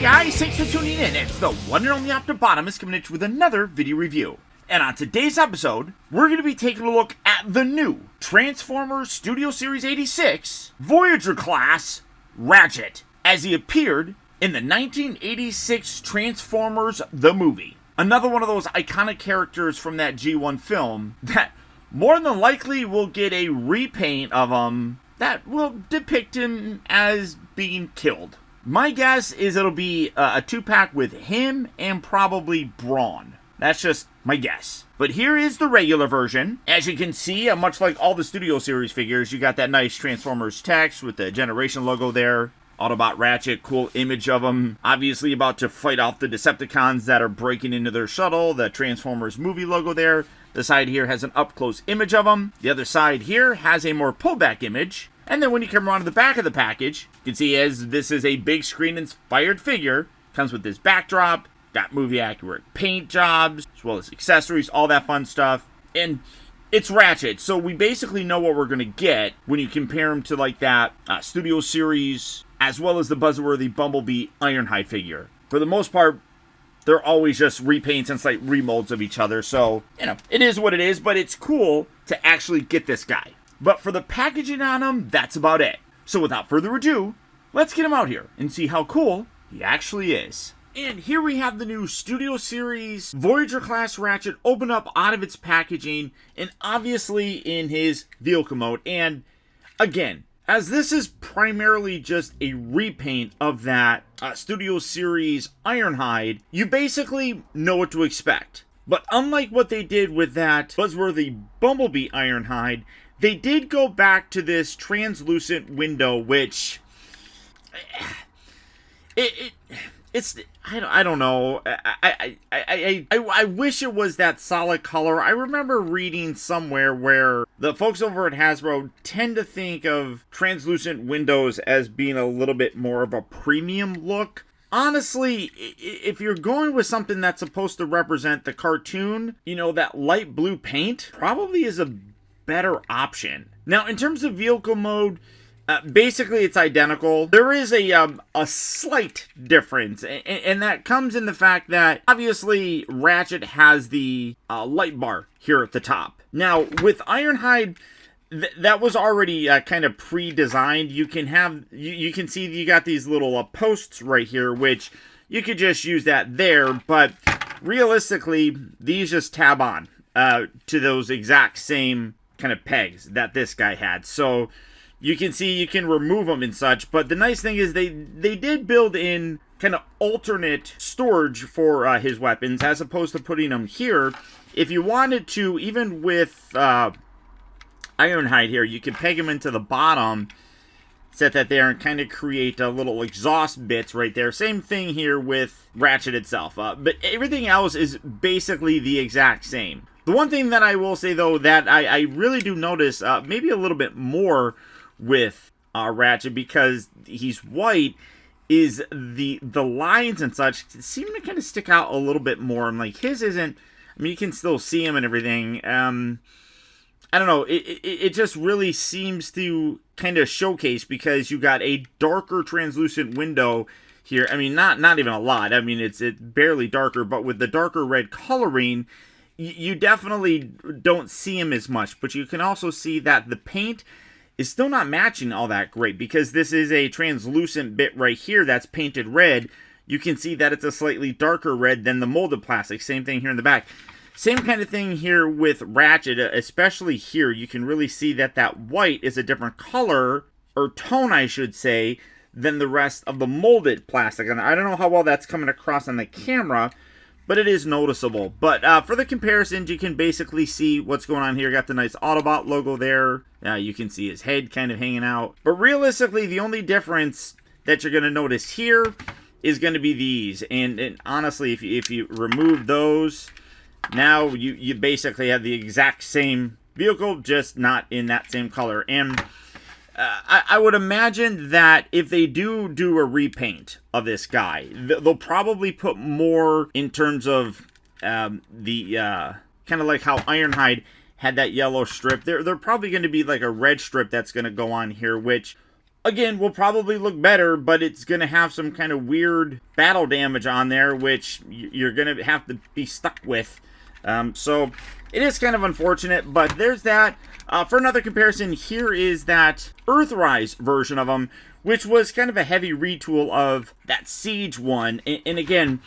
guys, thanks for tuning in. It's the one and only Optibotimus coming at you with another video review. And on today's episode, we're going to be taking a look at the new Transformers Studio Series 86 Voyager Class RATCHET, as he appeared in the 1986 Transformers the movie. Another one of those iconic characters from that G1 film that more than likely will get a repaint of him that will depict him as being killed. My guess is it'll be a 2-pack with him and probably Brawn. That's just my guess. But here is the regular version. As you can see, much like all the Studio Series figures, you got that nice Transformers text with the Generation logo there. Autobot Ratchet, cool image of him. Obviously about to fight off the Decepticons that are breaking into their shuttle. The Transformers movie logo there. The side here has an up-close image of him. The other side here has a more pullback image. And then when you come around to the back of the package, you can see as this is a big screen inspired figure, comes with this backdrop, got movie accurate paint jobs, as well as accessories, all that fun stuff. And it's Ratchet, so we basically know what we're going to get when you compare him to like that Studio Series, as well as the buzzworthy Bumblebee Ironhide figure. For the most part, they're always just repaints and slight remolds of each other, so, you know, it is what it is, but it's cool to actually get this guy. But for the packaging on him, that's about it. So without further ado, let's get him out here and see how cool he actually is. And here we have the new Studio Series Voyager Class RATCHET open up out of its packaging, and obviously in his vehicle mode. And again, as this is primarily just a repaint of that Studio Series Ironhide, you basically know what to expect. But unlike what they did with that buzzworthy Bumblebee Ironhide, they did go back to this translucent window, which it's I don't know. I wish it was that solid color. I remember reading somewhere where the folks over at Hasbro tend to think of translucent windows as being a little bit more of a premium look. Honestly, if you're going with something that's supposed to represent the cartoon, you know, that light blue paint probably is a better option. Now, in terms of vehicle mode, basically it's identical. There is a slight difference, and that comes in the fact that obviously Ratchet has the light bar here at the top. Now, with Ironhide, that was already kind of pre-designed. You can have, you can see you got these little posts right here, which you could just use that there, but realistically, these just tab on to those exact same kind of pegs that this guy had. So you can see you can remove them and such, but the nice thing is they did build in kind of alternate storage for his weapons, as opposed to putting them here. If you wanted to, even with Ironhide here, you can peg him into the bottom, set that there, and kind of create a little exhaust bits right there. Same thing here with Ratchet itself, but everything else is basically the exact same. The one thing that I will say, though, that I really do notice maybe a little bit more with Ratchet, because he's white, is the lines and such seem to kind of stick out a little bit more. And like his isn't, I mean, you can still see him and everything. I don't know, it just really seems to kind of showcase, because you got a darker translucent window here. I mean, not even a lot. I mean, it's barely darker, but with the darker red coloring, you definitely don't see him as much. But you can also see that the paint is still not matching all that great, because this is a translucent bit right here that's painted red. You can see that it's a slightly darker red than the molded plastic. Same thing here in the back. Same kind of thing here with Ratchet, especially here. You can really see that that white is a different color, or tone I should say, than the rest of the molded plastic. And I don't know how well that's coming across on the camera, but it is noticeable. But for the comparisons, you can basically see what's going on here. Got the nice Autobot logo there. You can see his head kind of hanging out. But realistically, the only difference that you're going to notice here is going to be these. And honestly, if you remove those, now you basically have the exact same vehicle, just not in that same color. And I would imagine that if they do a repaint of this guy, they'll probably put more in terms of the kind of like how Ironhide had that yellow strip. They're probably going to be like a red strip that's going to go on here, which again, will probably look better, but it's going to have some kind of weird battle damage on there, which you're going to have to be stuck with. So it is kind of unfortunate, but there's that. For another comparison, here is that Earthrise version of him, which was kind of a heavy retool of that Siege one. And again,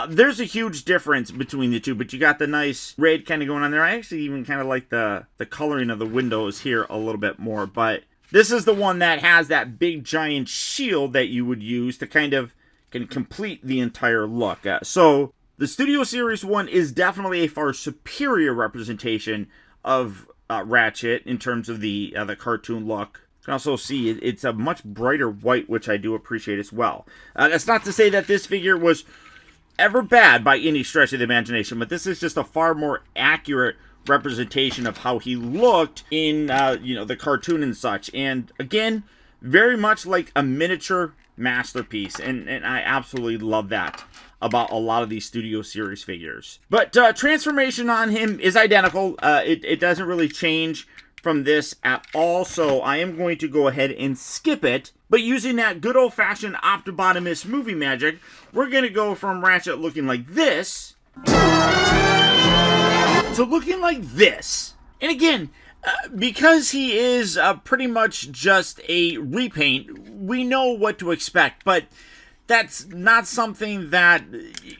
there's a huge difference between the two, but you got the nice red kind of going on there. I actually even kind of like the coloring of the windows here a little bit more, but this is the one that has that big giant shield that you would use to kind of can complete the entire look. So the Studio Series one is definitely a far superior representation of Ratchet in terms of the cartoon look. You can also see it's a much brighter white, which I do appreciate as well. That's not to say that this figure was ever bad by any stretch of the imagination, but this is just a far more accurate representation of how he looked in the cartoon and such. And again, very much like a miniature masterpiece, and I absolutely love that about a lot of these Studio Series figures. But transformation on him is identical. It doesn't really change from this at all, so I am going to go ahead and skip it. But using that good old-fashioned Optibotimus movie magic, we're going to go from Ratchet looking like this to looking like this. And again, because he is pretty much just a repaint, we know what to expect, but that's not something that,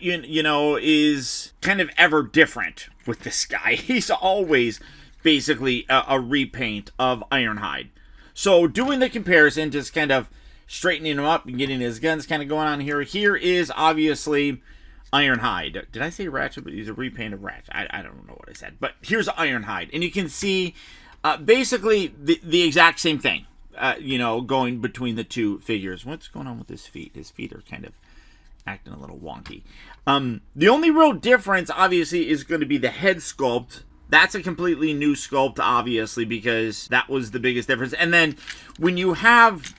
is kind of ever different with this guy. He's always basically a repaint of Ironhide. So doing the comparison, just kind of straightening him up and getting his guns kind of going on here. Here is obviously Ironhide. Did I say Ratchet? But he's a repaint of Ratchet. I don't know what I said. But here's Ironhide. And you can see basically the exact same thing, going between the two figures. What's going on with his feet? His feet are kind of acting a little wonky. The only real difference, obviously, is going to be the head sculpt. That's a completely new sculpt, obviously, because that was the biggest difference. And then when you have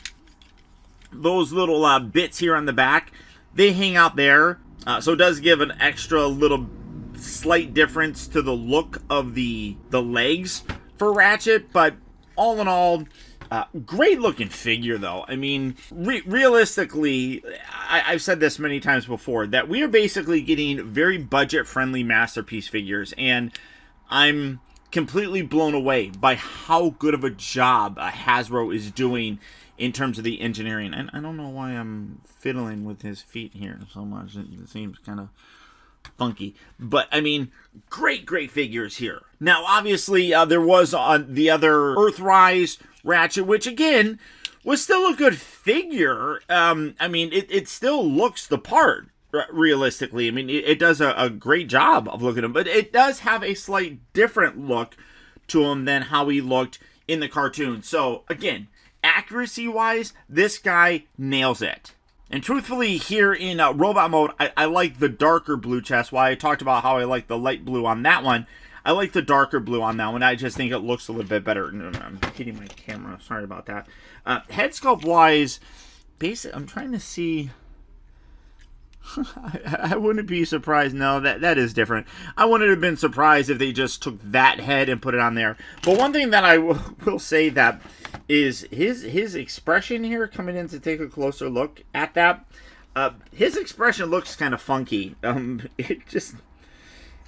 those little bits here on the back, they hang out there. So it does give an extra little slight difference to the look of the legs for Ratchet. But all in all, great looking figure, though. I mean, realistically, I've said this many times before, that we are basically getting very budget-friendly masterpiece figures. And I'm completely blown away by how good of a job Hasbro is doing in terms of the engineering. And I don't know why I'm fiddling with his feet here so much. It seems kind of funky. But, I mean, great figures here. Now, obviously, there was the other Earthrise Ratchet, which, again, was still a good figure. I mean, it still looks the part. Realistically, I mean, it does a great job of looking at him, but it does have a slight different look to him than how he looked in the cartoon. So, again, accuracy-wise, this guy nails it. And truthfully, here in robot mode, I like the darker blue chest. While I talked about how I like the light blue on that one, I like the darker blue on that one. I just think it looks a little bit better. I'm hitting my camera. Sorry about that. Head sculpt-wise, basically, I'm trying to see... I wouldn't be surprised. No, that is different. I wouldn't have been surprised if they just took that head and put it on there. But one thing that I will say that is his expression here, coming in to take a closer look at that, his expression looks kind of funky. It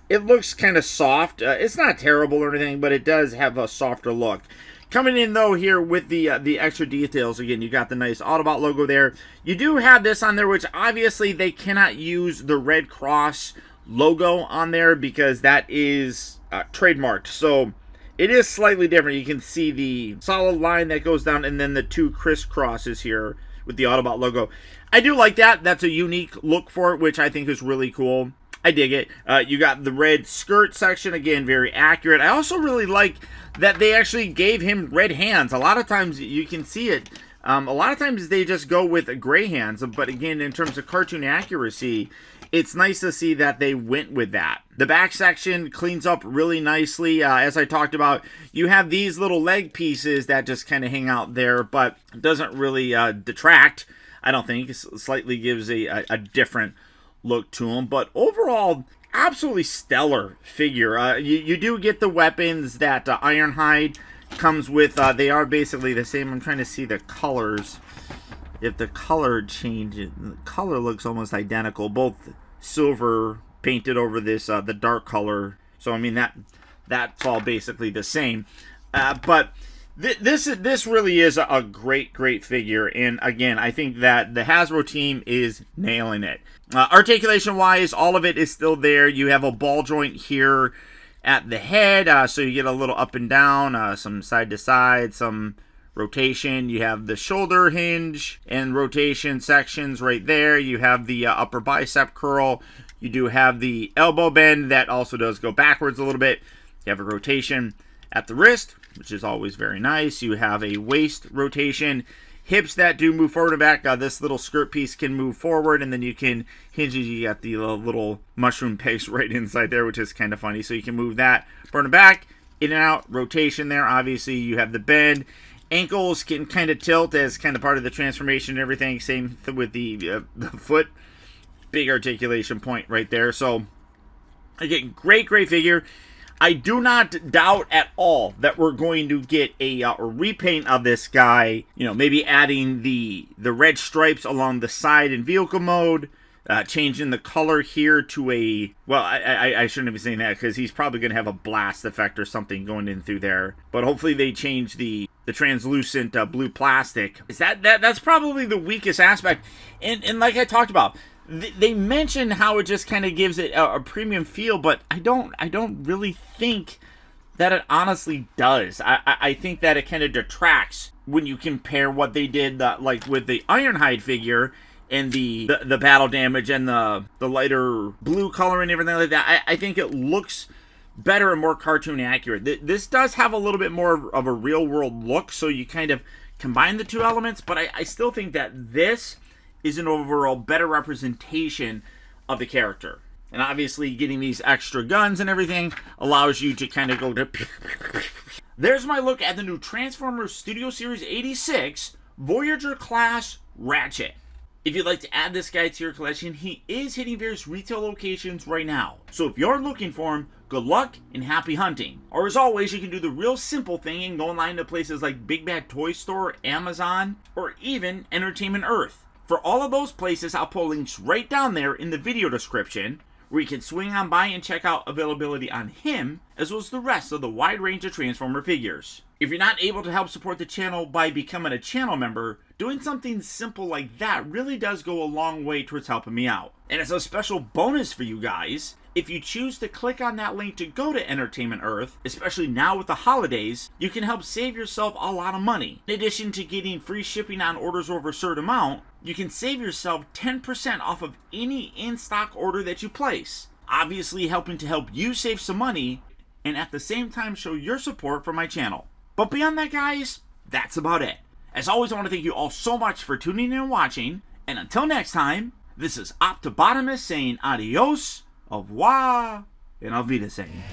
looks kind of soft. It's not terrible or anything, but it does have a softer look. Coming in, though, here with the extra details, again, you got the nice Autobot logo there. You do have this on there, which obviously they cannot use the Red Cross logo on there because that is trademarked. So it is slightly different. You can see the solid line that goes down and then the two crisscrosses here with the Autobot logo. I do like that. That's a unique look for it, which I think is really cool. I dig it. You got the red skirt section, again, very accurate. I also really like that they actually gave him red hands. A lot of times you can see it. A lot of times they just go with gray hands. But again, in terms of cartoon accuracy, it's nice to see that they went with that. The back section cleans up really nicely. As I talked about, you have these little leg pieces that just kind of hang out there, but it doesn't really detract, I don't think. It slightly gives a different look to him. But overall, absolutely stellar figure. You do get the weapons that Ironhide comes with, they are basically the same. I'm trying to see the colors. If the color changes, the color looks almost identical. Both silver painted over this, the dark color. So, I mean, that's all basically the same. But this really is a great figure. And again, I think that the Hasbro team is nailing it. Articulation-wise, all of it is still there. You have a ball joint here at the head, so you get a little up and down, some side to side, some rotation. You have the shoulder hinge and rotation sections right there. You have the upper bicep curl. You do have the elbow bend that also does go backwards a little bit. You have a rotation at the wrist, which is always very nice. You have a waist rotation. Hips that do move forward and back. This little skirt piece can move forward, and then you can hinge it. You got the little mushroom paste right inside there, which is kind of funny. So you can move that front and back, in and out, rotation there. Obviously, you have the bend. Ankles can kind of tilt as kind of part of the transformation and everything. Same with the foot. Big articulation point right there. So, again, great figure. I do not doubt at all that we're going to get a repaint of this guy. You know, maybe adding the red stripes along the side in vehicle mode. Changing the color here to a... Well, I shouldn't be saying that because he's probably going to have a blast effect or something going in through there. But hopefully they change the translucent blue plastic. That's probably the weakest aspect. And like I talked about, they mentioned how it just kind of gives it a premium feel, but I don't really think that it honestly does. I think that it kind of detracts when you compare what they did like with the Ironhide figure and the battle damage and the lighter blue color and everything like that. I think it looks better and more cartoon accurate. This does have a little bit more of a real world look, so you kind of combine the two elements, but I still think that this is an overall better representation of the character. And obviously getting these extra guns and everything allows you to kind of go to... There's my look at the new Transformers Studio Series 86 Voyager Class Ratchet. If you'd like to add this guy to your collection, he is hitting various retail locations right now. So if you're looking for him, good luck and happy hunting. Or as always, you can do the real simple thing and go online to places like Big Bad Toy Store, Amazon, or even Entertainment Earth. For all of those places, I'll put links right down there in the video description where you can swing on by and check out availability on him, as well as the rest of the wide range of Transformer figures. If you're not able to help support the channel by becoming a channel member, doing something simple like that really does go a long way towards helping me out. And as a special bonus for you guys, if you choose to click on that link to go to Entertainment Earth, especially now with the holidays, you can help save yourself a lot of money. In addition to getting free shipping on orders over a certain amount, you can save yourself 10% off of any in-stock order that you place. Obviously helping to help you save some money, and at the same time show your support for my channel. But beyond that, guys, that's about it. As always, I want to thank you all so much for tuning in and watching, and until next time, this is Optibotimus saying adios, au revoir, and auf Wiedersehen.